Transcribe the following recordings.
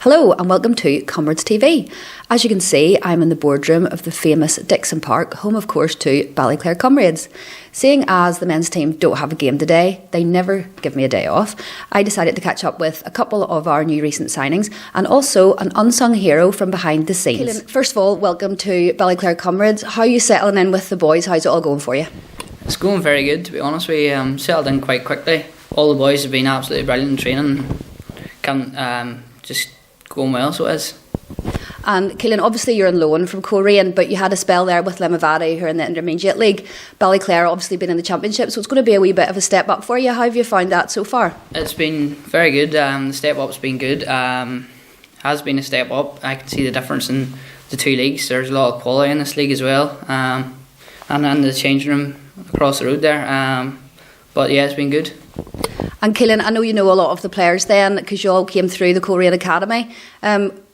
Hello and welcome to Comrades TV. As you can see, I'm in the boardroom of the famous Dixon Park, home of course to Ballyclare Comrades. Seeing as the men's team don't have a game today, they never give me a day off, I decided to catch up with a couple of our new recent signings and also an unsung hero from behind the scenes. Keelan, first of all, welcome to Ballyclare Comrades. How are you settling in with the boys? How's it all going for you? It's going very good, to be honest. We settled in quite quickly. All the boys have been absolutely brilliant in training. Just going well, so it is. And Keelan, obviously you're on loan from Coleraine, but you had a spell there with Limavady, who are in the Intermediate League. Ballyclare obviously been in the Championship, so it's going to be a wee bit of a step up for you. How have you found that so far? It's been very good. The step up's been good. Has been a step up. I can see the difference in the two leagues. There's a lot of quality in this league as well, and in the changing room across the road there. But yeah, it's been good. And Keelan, I know you know a lot of the players then, because you all came through the Coleraine Academy.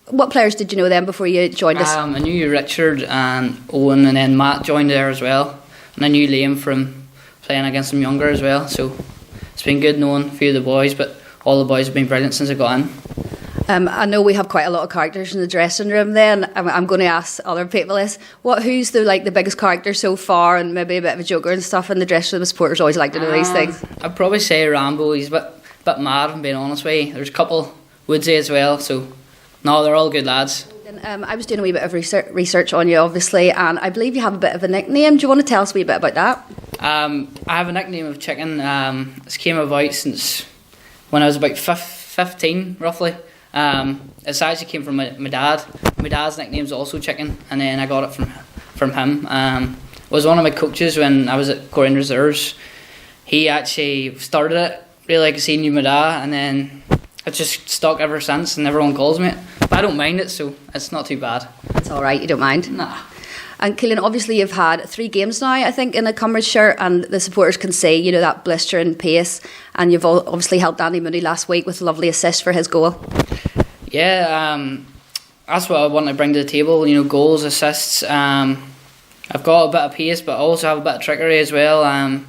What players did you know then before you joined us? I knew Richard and Owen, and then Matt joined there as well. And I knew Liam from playing against them younger as well. So it's been good knowing a few of the boys, but all the boys have been brilliant since I got in. I know we have quite a lot of characters in the dressing room then. I'm going to ask other people this. Who's the biggest character so far, and maybe a bit of a joker and stuff in the dressing room? Supporters always like to know these things. I'd probably say Rambo. He's a bit mad, if I'm being honest with you. There's a couple Woodsy as well, so no, they're all good lads. I was doing a wee bit of research on you, obviously, and I believe you have a bit of a nickname. Do you want to tell us a wee bit about that? I have a nickname of Chicken. It's came about since when I was about 15, roughly. It actually came from my dad. My dad's nickname's also Chicken, and then I got it from him. Was one of my coaches when I was at Coleraine Reserves. He actually started it, really, because he knew my dad, and then it's just stuck ever since, and everyone calls me it. But I don't mind it, so it's not too bad. It's alright, you don't mind? Nah. And Keelan, obviously you've had 3 games now, I think, in a Comrades shirt, and the supporters can see, that blistering pace, and you've obviously helped Andy Mooney last week with a lovely assist for his goal. Yeah, that's what I want to bring to the table, goals, assists. I've got a bit of pace, but I also have a bit of trickery as well. I'm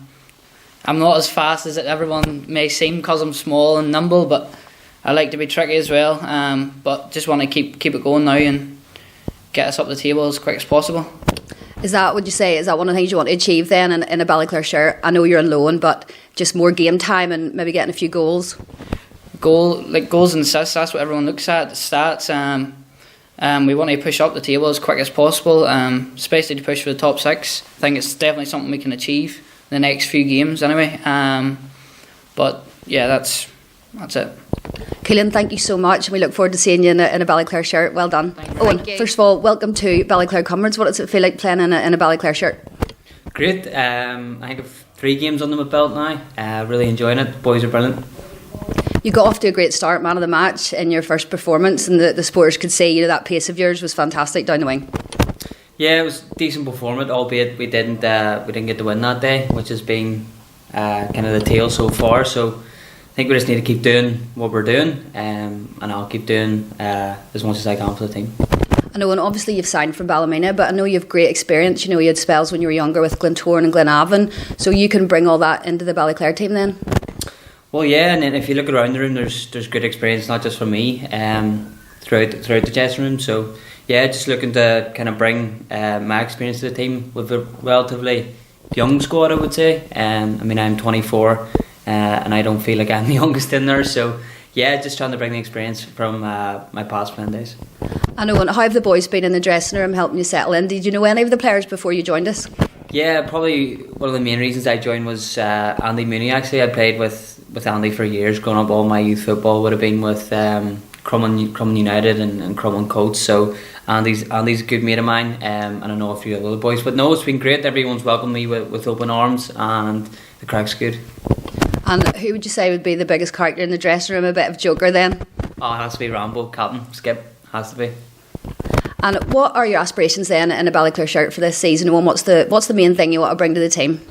not as fast as everyone may seem because I'm small and nimble, but I like to be tricky as well. But just want to keep it going now and get us up the table as quick as possible. Is that, would you say, is that one of the things you want to achieve then in a Ballyclare shirt? I know you're on loan, but just more game time and maybe getting a few goals? Goals and assists, that's what everyone looks at, the stats. We want to push up the table as quick as possible, especially to push for the top 6. I think it's definitely something we can achieve in the next few games anyway. But yeah, that's it. Keelan, thank you so much, and we look forward to seeing you in a Ballyclare shirt. Well done. Owen, first of all, welcome to Ballyclare Comrades. What does it feel like playing in a Ballyclare shirt? Great. I think I've 3 games under my belt now. Really enjoying it. The boys are brilliant. You got off to a great start, man of the match in your first performance, and the supporters could see that pace of yours was fantastic down the wing. Yeah, it was a decent performance, albeit we didn't get the win that day, which has been kind of the tale so far. So I think we just need to keep doing what we're doing, and I'll keep doing as much as I can for the team. I know, and obviously you've signed from Ballymena, but I know you have great experience. You had spells when you were younger with Glentoran and Glenavon, so you can bring all that into the Ballyclare team then? Well, yeah, and then if you look around the room, there's good experience, not just for me, throughout the dressing room. So yeah, just looking to kind of bring my experience to the team with a relatively young squad, I would say. I'm 24, and I don't feel like I'm the youngest in there. So yeah, just trying to bring the experience from my past playing days. I know, and how have the boys been in the dressing room helping you settle in? Did you know any of the players before you joined us? Yeah, probably one of the main reasons I joined was Andy Mooney. Actually, I played with Andy for years. Growing up, all my youth football would have been with Crumlin United and Crumlin Colts. So Andy's a good mate of mine, and I know a few other boys. But no, it's been great. Everyone's welcomed me with open arms, and the crack's good. And who would you say would be the biggest character in the dressing room? A bit of joker then? Oh, it has to be Rambo, captain, Skip. Has to be. And what are your aspirations then in a Ballyclare shirt for this season? And what's the main thing you want to bring to the team?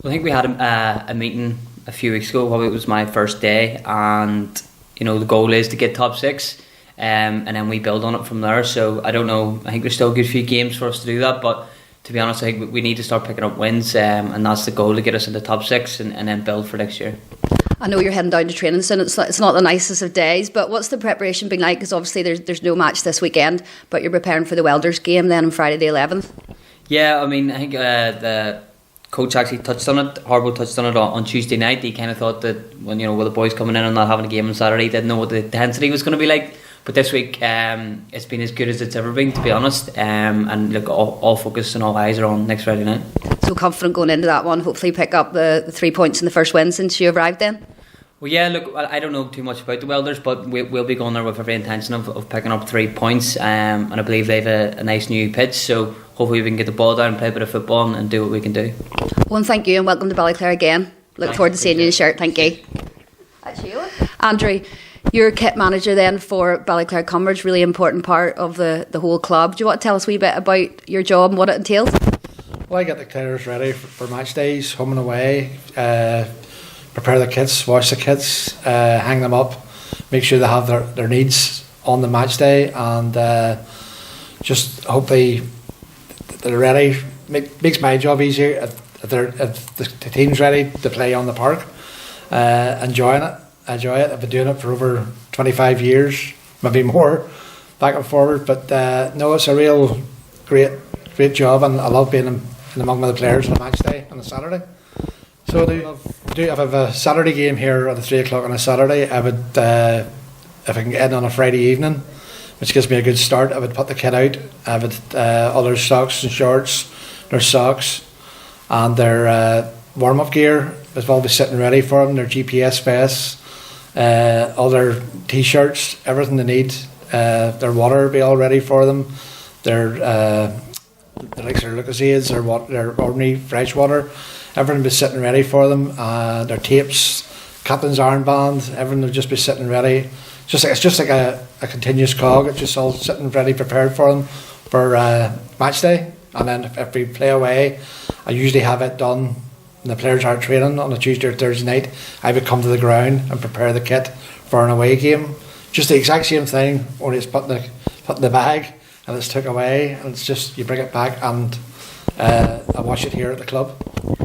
Well, I think we had a meeting a few weeks ago. Probably it was my first day, and the goal is to get top 6, and then we build on it from there. So I don't know. I think there's still a good few games for us to do that, but to be honest, I think we need to start picking up wins, and that's the goal, to get us into top 6 and then build for next year. I know you're heading down to training soon. It's not the nicest of days, but what's the preparation been like? Because obviously there's no match this weekend, but you're preparing for the Welders game then on Friday the 11th. Yeah, I mean, I think the coach actually touched on it. Harbaugh touched on it on Tuesday night. He kind of thought that when with the boys coming in and not having a game on Saturday, he didn't know what the intensity was going to be like. But this week, it's been as good as it's ever been, to be honest. And look, all focus and all eyes are on next Friday night. So confident going into that one. Hopefully pick up the 3 points in the first win since you arrived then. Well, yeah, look, I don't know too much about the Welders, but we'll be going there with every intention of picking up 3 points. And I believe they have a nice new pitch, so hopefully we can get the ball down, play a bit of football and do what we can do. Well, and thank you, and welcome to Ballyclare again. Look forward to seeing you in the shirt. Thank you. That's you. Andrew, you're kit manager then for Ballyclare Cumbridge, really important part of the whole club. Do you want to tell us a wee bit about your job and what it entails? Well, I get the players ready for match days, home and away, prepare the kits, wash the kits, hang them up, make sure they have their needs on the match day, and just hope they're ready. Makes my job easier if the team's ready to play on the park. Enjoy it. I've been doing it for over 25 years, maybe more, back and forward. But no, it's a real great job, and I love being among the players on a match day on a Saturday. So if I have a Saturday game here at 3 o'clock on a Saturday, I would, if I can get in on a Friday evening, which gives me a good start, I would put the kit out. I would all their socks and shorts, their socks, and their warm-up gear is all be sitting ready for them. Their GPS vests, all their t-shirts, everything they need. Their water will be all ready for them. Their like their Lucasades, their ordinary fresh water, everything will be sitting ready for them. Their tapes, captain's armband, everything will just be sitting ready. It's just like a continuous cog. It's just all sitting ready, prepared for them for match day. And then if we play away, I usually have it done when the players aren't training on a Tuesday or Thursday night. I would come to the ground and prepare the kit for an away game. Just the exact same thing, only it's put in the bag and it's took away, and it's just you bring it back and I wash it here at the club.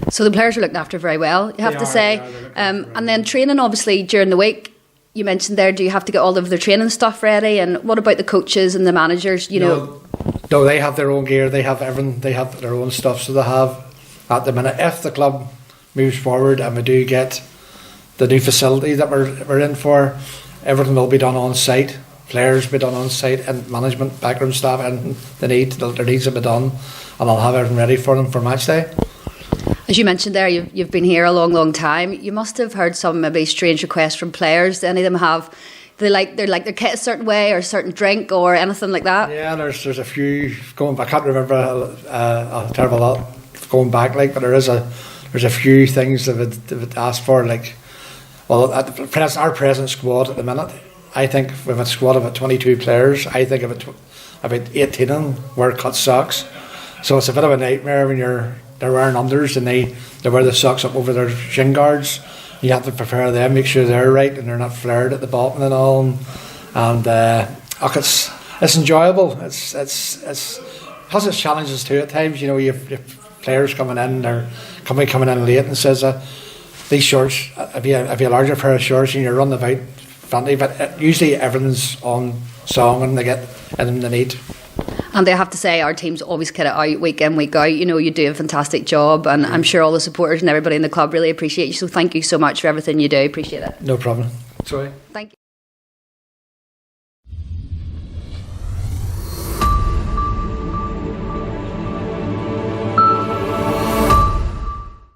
So the players are looked after very well, you have to say. And then training, obviously, during the week. You mentioned there, do you have to get all of their training stuff ready? And what about the coaches and the managers? No, they have their own gear. They have everything. They have their own stuff. So they have at the minute. If the club moves forward and we do get the new facility that we're in for, everything will be done on site. Players will be done on site, and management, backroom staff, and their needs to be done, and I'll have everything ready for them for match day. As you mentioned there, you've been here a long time. You must have heard some maybe strange requests from players. Do any of them they like their kit a certain way or a certain drink or anything like that? Yeah, there's a few going back. I can't remember a terrible lot going back, but there's a few things that would ask for, like, well, at our present squad at the minute, I think we have a squad of about 22 players. I think about 18 of them wear cut socks, so it's a bit of a nightmare when they're wearing unders and they wear the socks up over their shin guards. You have to prepare them, make sure they're right and they're not flared at the bottom and all. And it's enjoyable. It's has its challenges too at times. You have players coming in, they're coming in late and says these shorts. If you have a larger pair of shorts and you're running about fancy, but usually everything's on song and they get in the need. And I have to say, our teams always kit it out week in, week out. You do a fantastic job, and I'm sure all the supporters and everybody in the club really appreciate you. So thank you so much for everything you do. Appreciate it. No problem. Sorry. Thank you.